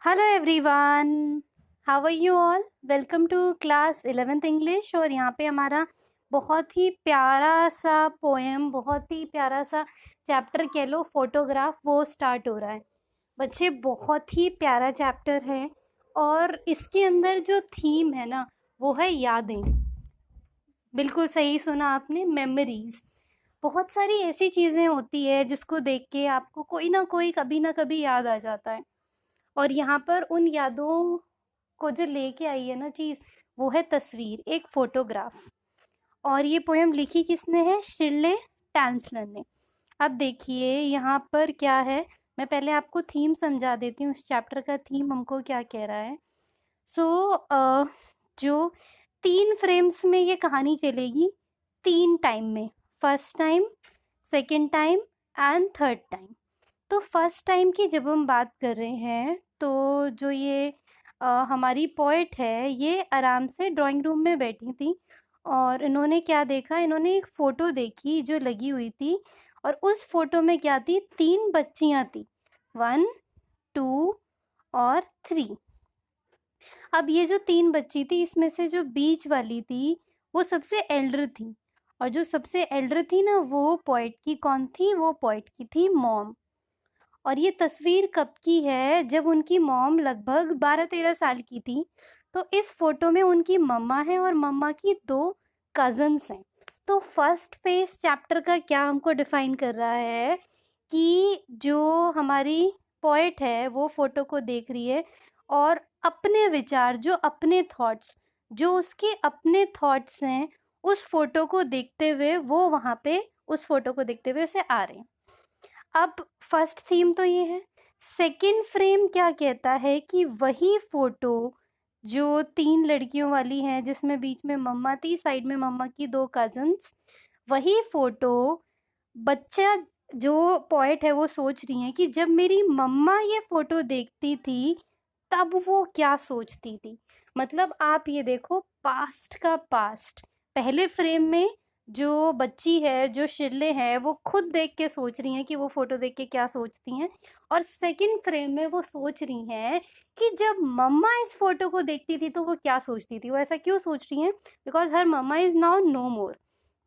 Hello everyone, how are you all. Welcome to class 11th English. और यहाँ पे हमारा बहुत ही प्यारा सा पोएम, बहुत ही प्यारा सा चैप्टर कह लो, फोटोग्राफ, वो स्टार्ट हो रहा है। बच्चे, बहुत ही प्यारा चैप्टर है और इसके अंदर जो थीम है ना, वो है यादें। बिल्कुल सही सुना आपने, मेमोरीज। बहुत सारी ऐसी चीज़ें होती है जिसको देख के आपको कोई ना कोई कभी ना कभी याद आ जाता है। और यहाँ पर उन यादों को जो लेके आई है ना चीज, वो है तस्वीर, एक फोटोग्राफ। और ये पोयम लिखी किसने है? शिर्ले टैंसलर ने। अब देखिए यहाँ पर क्या है। मैं पहले आपको थीम समझा देती हूँ, इस चैप्टर का थीम हमको क्या कह रहा है। जो 3 फ्रेम्स में ये कहानी चलेगी, 3 टाइम में। First time, second time and third time. तो फर्स्ट टाइम की जब हम बात कर रहे हैं, तो जो ये हमारी पोएट है, ये आराम से ड्राइंग रूम में बैठी थी और इन्होंने क्या देखा, इन्होंने एक फ़ोटो देखी जो लगी हुई थी। और उस फ़ोटो में क्या थी? 3 बच्चियाँ थी, 1, 2 और 3। अब ये जो 3 बच्ची थी, इसमें से जो बीच वाली थी वो सबसे एल्डर थी। और जो सबसे एल्डर थी ना, वो पोएट की कौन थी? वो पोएट की थी मॉम। और ये तस्वीर कब की है? जब उनकी मॉम लगभग 12-13 साल की थी। तो इस फोटो में उनकी मम्मा है और मम्मा की 2 कजन्स हैं। तो फर्स्ट फेज चैप्टर का क्या हमको डिफाइन कर रहा है कि जो हमारी पोएट है वो फोटो को देख रही है और अपने विचार, जो अपने थॉट्स, जो उसके अपने थॉट्स हैं, उस फोटो को देखते हुए वो वहाँ पे उस फोटो को देखते हुए उसे आ रहे हैं। अब फर्स्ट थीम तो ये है। सेकंड फ्रेम क्या कहता है कि वही फोटो जो 3 लड़कियों वाली है, जिसमें बीच में मम्मा थी, साइड में मम्मा की 2 कजन्स, वही फोटो बच्चा, जो पोएट है, वो सोच रही है कि जब मेरी मम्मा ये फोटो देखती थी तब वो क्या सोचती थी। मतलब आप ये देखो, पास्ट का पास्ट। पहले फ्रेम में जो बच्ची है, जो शिरले है, वो खुद देख के सोच रही हैं कि वो फोटो देख के क्या सोचती हैं। और सेकंड फ्रेम में वो सोच रही हैं कि जब मम्मा इस फोटो को देखती थी तो वो क्या सोचती थी। वो ऐसा क्यों सोच रही हैं? Because her mamma is now no more.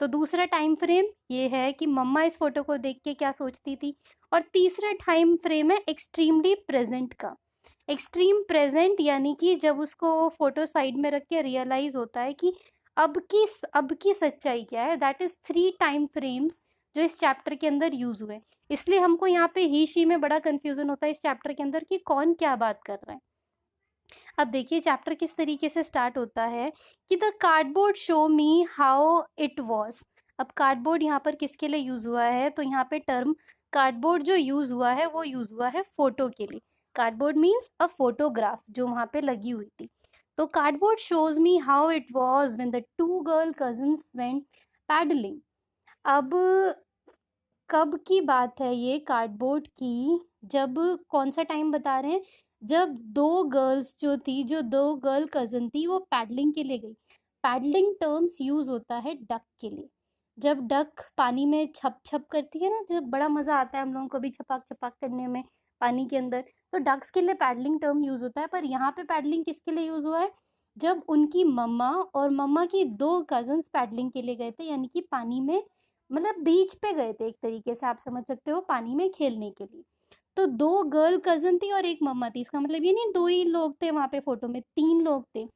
तो दूसरा टाइम फ्रेम ये है कि मम्मा इस फोटो को देख के क्या सोचती थी। और तीसरा टाइम फ्रेम है एक्सट्रीमली प्रेजेंट का। एक्सट्रीम प्रेजेंट यानी कि जब उसको फोटो साइड में रख के रियलाइज होता है कि अब की सच्चाई क्या है। दैट इज 3 टाइम फ्रेम्स जो इस चैप्टर के अंदर यूज हुए। इसलिए हमको यहाँ पे ही शी में बड़ा कंफ्यूजन होता है इस चैप्टर के अंदर कि कौन क्या बात कर रहा है। अब देखिए चैप्टर किस तरीके से स्टार्ट होता है कि the cardboard show me how it was. अब कार्डबोर्ड यहाँ पर किसके लिए यूज हुआ है? तो यहाँ पे टर्म कार्डबोर्ड जो यूज हुआ है वो यूज हुआ है फोटो के लिए। कार्डबोर्ड मीन्स अ फोटोग्राफ जो वहां पे लगी हुई थी। तो cardboard shows me how it was when the 2 girl cousins went paddling. अब कब की बात है ये कार्डबोर्ड की? जब, कौन सा टाइम बता रहे हैं? जब 2 गर्ल्स जो थी, जो 2 गर्ल कजन थी, वो पैडलिंग के लिए गई। पैडलिंग टर्म्स यूज होता है डक के लिए। जब डक पानी में छप छप करती है ना, जब बड़ा मजा आता है हम लोगों को भी छपाक छपाक करने में पानी के अंदर, तो डक्स के लिए पैडलिंग टर्म यूज होता है। पर यहाँ पे पैडलिंग किसके लिए यूज हुआ है? जब उनकी मम्मा और मम्मा की 2 कजन्स पैडलिंग के लिए गए थे, यानी कि पानी में, मतलब बीच पे गए थे, एक तरीके से आप समझ सकते हो, पानी में खेलने के लिए। तो 2 गर्ल कजन थी और एक मम्मा थी। इसका मतलब ये नहीं 2 ही लोग थे वहां पे, फोटो में 3 लोग थे।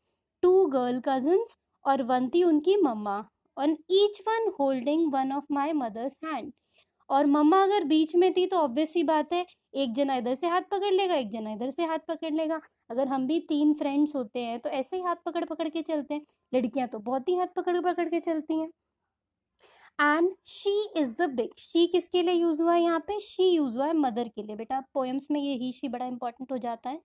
2 गर्ल कजन्स और 1 थी उनकी मम्मा। और each one holding one of my mother's hand. और मम्मा अगर बीच में थी तो ऑब्वियस सी बात है, एक जना इधर से हाथ पकड़ लेगा, एक जना इधर से हाथ पकड़ लेगा। अगर हम भी 3 फ्रेंड्स होते हैं तो ऐसे ही हाथ पकड़ पकड़ के चलते हैं। लड़कियां तो बहुत ही हाथ पकड़ पकड़ के चलती हैं। And she is the big. She किसके लिए यूज हुआ है यहाँ पे? शी यूज हुआ है मदर के लिए। बेटा पोएम्स में ये ही शी बड़ा इंपॉर्टेंट हो जाता है।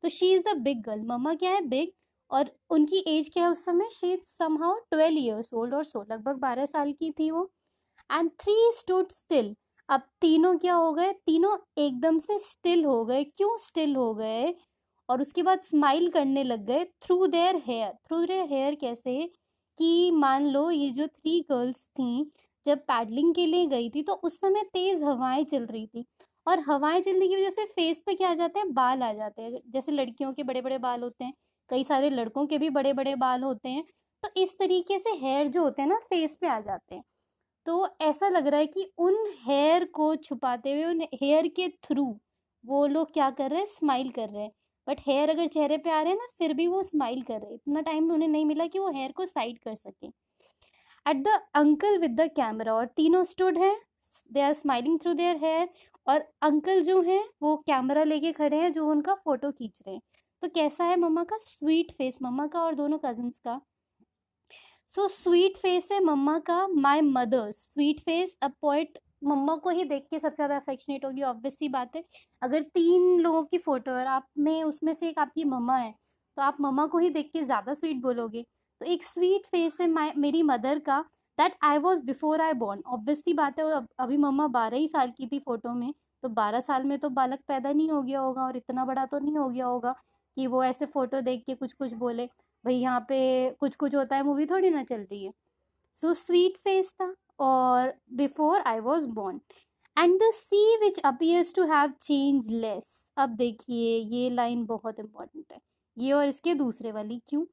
तो she is the big girl. Mamma क्या है? बिग। और उनकी एज क्या है उस समय? She is somehow 12 years old और सो, लगभग 12 साल की थी वो। And 3 stood still. अब तीनों क्या हो गए? तीनों एकदम से स्टिल हो गए। क्यों स्टिल हो गए? और उसके बाद स्माइल करने लग गए through their hair. Through their hair कैसे? कि मान लो ये जो 3 गर्ल्स थी, जब पैडलिंग के लिए गई थी तो उस समय तेज हवाएं चल रही थी। और हवाएं चलने की वजह से फेस पे क्या आ जाते हैं, बाल आ जाते हैं। जैसे लड़कियों के बड़े बड़े बाल होते हैं, कई सारे लड़कों के भी बड़े बड़े बाल होते हैं, तो इस तरीके से हेयर जो होते हैं ना फेस पे आ जाते हैं। तो ऐसा लग रहा है कि उन हेयर को छुपाते हुए, उन हेयर के थ्रू वो लोग क्या कर रहे हैं, स्माइल कर रहे हैं। बट हेयर अगर चेहरे पे आ रहे हैं ना, फिर भी वो स्माइल कर रहे हैं। इतना टाइम उन्हें नहीं मिला कि वो हेयर को साइड कर सके। At the uncle with the camera, और तीनों स्टूड हैं, they are smiling through their hair. और अंकल जो हैं वो कैमरा लेके खड़े हैं, जो उनका फोटो खींच रहे हैं। तो कैसा है मम्मा का स्वीट फेस, मम्मा का और दोनों कजिन्स का। सो स्वीट फेस है मम्मा का, माई मदर्स स्वीट फेस। अब पोइट मम्मा को ही देख के सबसे ज़्यादा अफेक्शनेट होगी, ऑब्वियस सी बात है। अगर 3 लोगों की फ़ोटो है और आप में उसमें से एक आपकी मम्मा है, तो आप मम्मा को ही देख के ज़्यादा स्वीट बोलोगे। तो एक स्वीट फेस है मेरी मदर का, that I was before I born. Obvious सी बात है, अभी मम्मा 12 ही साल की थी फ़ोटो में, तो 12 साल में तो बालक पैदा नहीं हो गया होगा और इतना बड़ा तो नहीं हो गया होगा कि वो ऐसे फ़ोटो देख के कुछ कुछ बोले। भाई यहाँ पे कुछ कुछ होता है, मूवी थोड़ी ना चल रही है। सो स्वीट फेस था, और before I was born. And the sea which appears to have changeless. अब देखिए ये लाइन बहुत इंपॉर्टेंट है, ये और इसके दूसरे वाली। क्यों?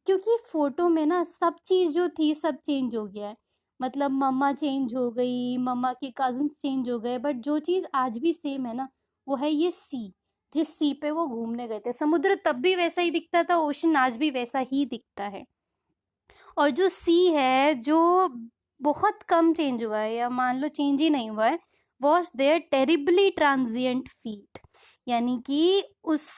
क्योंकि फोटो में ना सब चीज़ जो थी सब चेंज हो गया है। मतलब मम्मा चेंज हो गई, मम्मा के कजिन्स चेंज हो गए, बट जो चीज़ आज भी सेम है ना, वो है ये सी। जिस सी पे वो घूमने गए थे, समुद्र तब भी वैसा ही दिखता था, ओशन आज भी वैसा ही दिखता है। और जो सी है, जो बहुत कम चेंज हुआ है, या मान लो चेंज ही नहीं हुआ है, was there terribly transient feet. यानी कि उस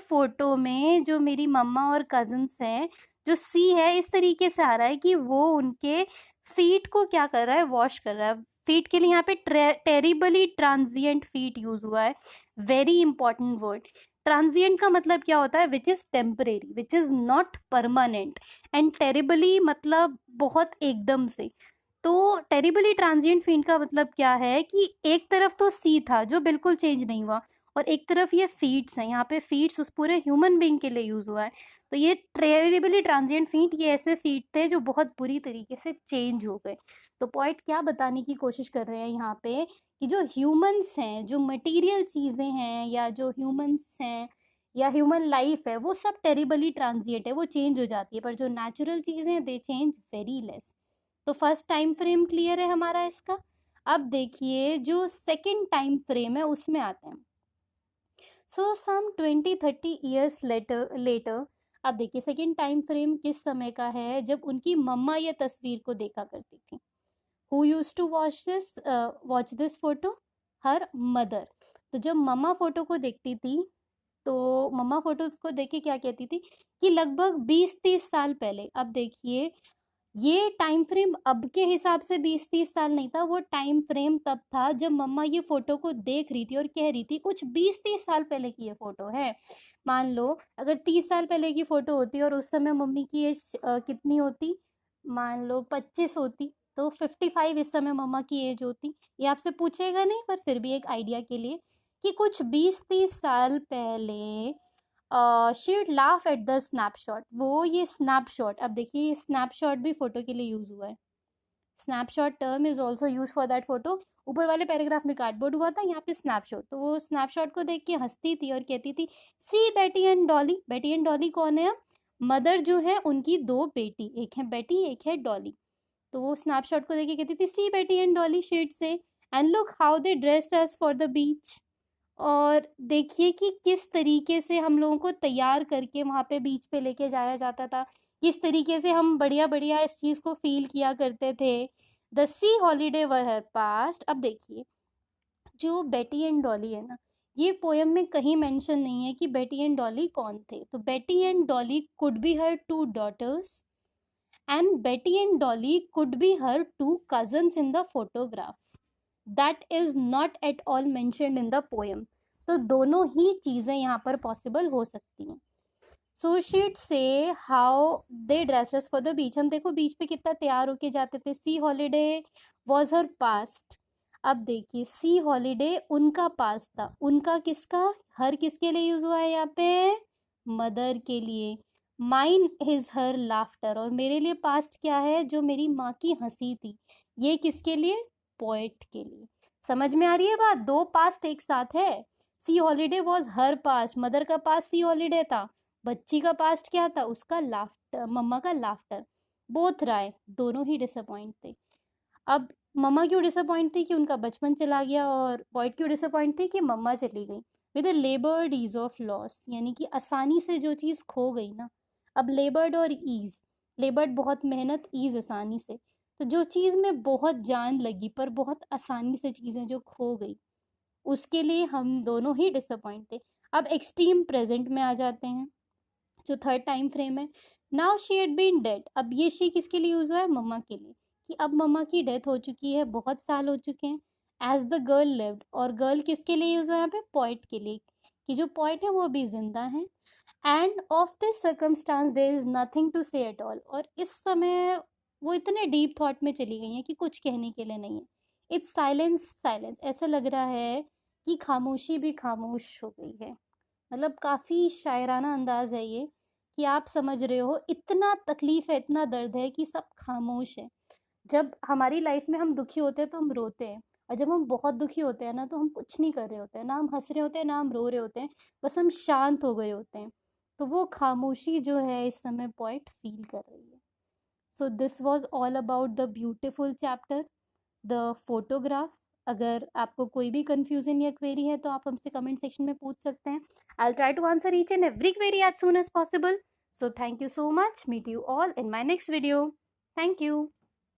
फोटो में जो मेरी मम्मा और कजिन्स हैं, जो सी है इस तरीके से आ रहा है कि वो उनके फीट को क्या कर रहा है, वॉश कर रहा है। फीट के लिए यहाँ पे टेरिबली ट्रांजिएंट फीट यूज हुआ है, वेरी इंपॉर्टेंट वर्ड। ट्रांजिएंट का मतलब क्या होता है, which is temporary, which is not permanent. And terribly मतलब बहुत एकदम से। तो टेरिबली ट्रांजिएंट फीट का मतलब क्या है कि एक तरफ तो सी था जो बिल्कुल चेंज नहीं हुआ, और एक तरफ ये फीट्स हैं। यहाँ पे फीट्स उस पूरे ह्यूमन बीइंग के लिए यूज हुआ है। तो ये टेरिबली ट्रांजिएंट फीट, ये ऐसे फीट थे जो बहुत बुरी तरीके से चेंज हो गए। तो पॉइंट क्या बताने की कोशिश कर रहे हैं यहाँ पे, कि जो ह्यूमंस हैं, जो मटेरियल चीज़ें हैं, या जो ह्यूमंस हैं, या ह्यूमन लाइफ है, वो सब टेरिबली ट्रांजिएंट है, वो चेंज हो जाती है। पर जो नेचुरल चीज़ें हैं, दे चेंज वेरी लेस। तो फर्स्ट टाइम फ्रेम क्लियर है हमारा इसका। अब देखिए जो सेकंड टाइम फ्रेम है उसमें आते हैं। सो सम 20-30 ईयर्स लेटर। अब देखिए सेकंड टाइम फ्रेम किस समय का है, जब उनकी मम्मा ये तस्वीर को देखा करती थी। Who used to watch this photo? Her mother. तो जब मम्मा फोटो को देखती थी, तो मम्मा फोटो को देख के क्या कहती थी, कि लगभग 20-30 साल पहले। अब देखिए ये टाइम फ्रेम अब के हिसाब से 20-30 साल नहीं था, वो टाइम फ्रेम तब था जब मम्मा ये फोटो को देख रही थी और कह रही थी, कुछ 20-30 साल पहले की ये फोटो है। मान लो अगर 30 साल पहले की फोटो होती और उस समय मम्मी की एज कितनी होती, मान लो 25 होती, तो 55 इस समय मम्मा की एज होती। ये आपसे पूछेगा नहीं, पर फिर भी एक आइडिया के लिए, कि कुछ 20-30 साल पहले she would laugh at the snapshot. वो ये स्नैपशॉट, अब देखिए ये स्नैपशॉट भी फोटो के लिए यूज हुआ है। Snapshot term is also use for that photo. ऊपर वाले पैराग्राफ में कार्डबोर्ड हुआ था, यहाँ पे स्नैपशॉट। तो वो स्नैपशॉट को देख के हंसती थी और कहती थी, सी बेटी एंड डॉली। बेटी एंड डॉली कौन है? अब मदर जो है उनकी 2 बेटी, एक है बेटी एक है डॉली। तो वो स्नैपशॉट को देख के कहती थी, सी बेटी एंड डॉली शेड से, and look how they dressed us for the beach. और देखिए कि किस तरीके से हम लोगों को तैयार करके वहाँ पे बीच पे लेके जाया जाता था, किस तरीके से हम बढ़िया बढ़िया इस चीज़ को फील किया करते थे। The C holiday were her past. अब देखिए जो बेटी एंड डॉली है ना, ये पोयम में कहीं मेंशन नहीं है कि बेटी एंड डॉली कौन थे। तो Betty and Dolly could be her 2 daughters, and Betty and Dolly could be her 2 cousins in the photograph. That is not at all mentioned in the poem. तो दोनों ही चीज़ें यहाँ पर पॉसिबल हो सकती हैं। सो शीट से how they dresses for the beach. हम देखो बीच पे कितना तैयार होके जाते थे। सी हॉलीडे वॉज हर पास्ट। अब देखिए सी हॉलीडे उनका पास्ट था, उनका किसका, हर किसके लिए यूज हुआ है यहाँ पे, मदर के लिए। माइन इज हर लाफ्टर, और मेरे लिए पास्ट क्या है, जो मेरी माँ की हंसी थी। ये किसके लिए, पोएट के लिए। समझ में आ रही है बात? दो पास्ट एक साथ है। सी holiday was her past, mother का पास्ट सी हॉलीडे था, बच्ची का पास्ट क्या था? उसका लाफ्टर, मम्मा का लाफ्टर। बोथ राय, दोनों ही डिसअपॉइंट थे। अब मम्मा क्यों डिसअपॉइंट थी कि उनका बचपन चला गया, और बॉयड क्यों डिसअपॉइंट थी कि मम्मा चली गई। With laboured ease of loss, यानी कि आसानी से जो चीज़ खो गई ना। अब लेबर्ड और ईज, लेबर्ड बहुत मेहनत, ईज आसानी से, तो जो चीज़ में बहुत जान लगी पर बहुत आसानी से चीज़ें जो खो गई, उसके लिए हम दोनों ही डिसअपॉइंट थे। अब एक्सट्रीम प्रेजेंट में आ जाते हैं, जो थर्ड टाइम फ्रेम है। Now she had been dead, अब ये शी किसके लिए यूज हुआ है? मम्मा के लिए, कि अब मम्मा की डेथ हो चुकी है, बहुत साल हो चुके हैं। एज द गर्ल लिव्ड, और गर्ल किसके लिए यूज हुआ है यहाँ पे? पॉइंट के लिए, कि जो पॉइंट है वो अभी जिंदा है। End of this circumstance there is nothing to say at all, और इस समय वो इतने डीप थॉट में चली गई हैं कि कुछ कहने के लिए नहीं है। इट्स साइलेंस, साइलेंस, ऐसा लग रहा है कि खामोशी भी खामोश हो गई है। मतलब काफ़ी शायराना अंदाज है ये, कि आप समझ रहे हो इतना तकलीफ है, इतना दर्द है कि सब खामोश है। जब हमारी लाइफ में हम दुखी होते हैं तो हम रोते हैं, और जब हम बहुत दुखी होते हैं ना तो हम कुछ नहीं कर रहे होते हैं, ना हम हंस रहे होते हैं ना हम रो रहे होते हैं, बस हम शांत हो गए होते हैं। तो वो खामोशी जो है इस समय पोएट फील कर रही है। So this was all about the beautiful chapter, the photograph. अगर आपको कोई भी कंफ्यूजन या क्वेरी है तो आप हमसे कमेंट सेक्शन में पूछ सकते हैं। I try to answer each and every query as soon as possible. So thank you so much, meet you all in my next video. Thank you.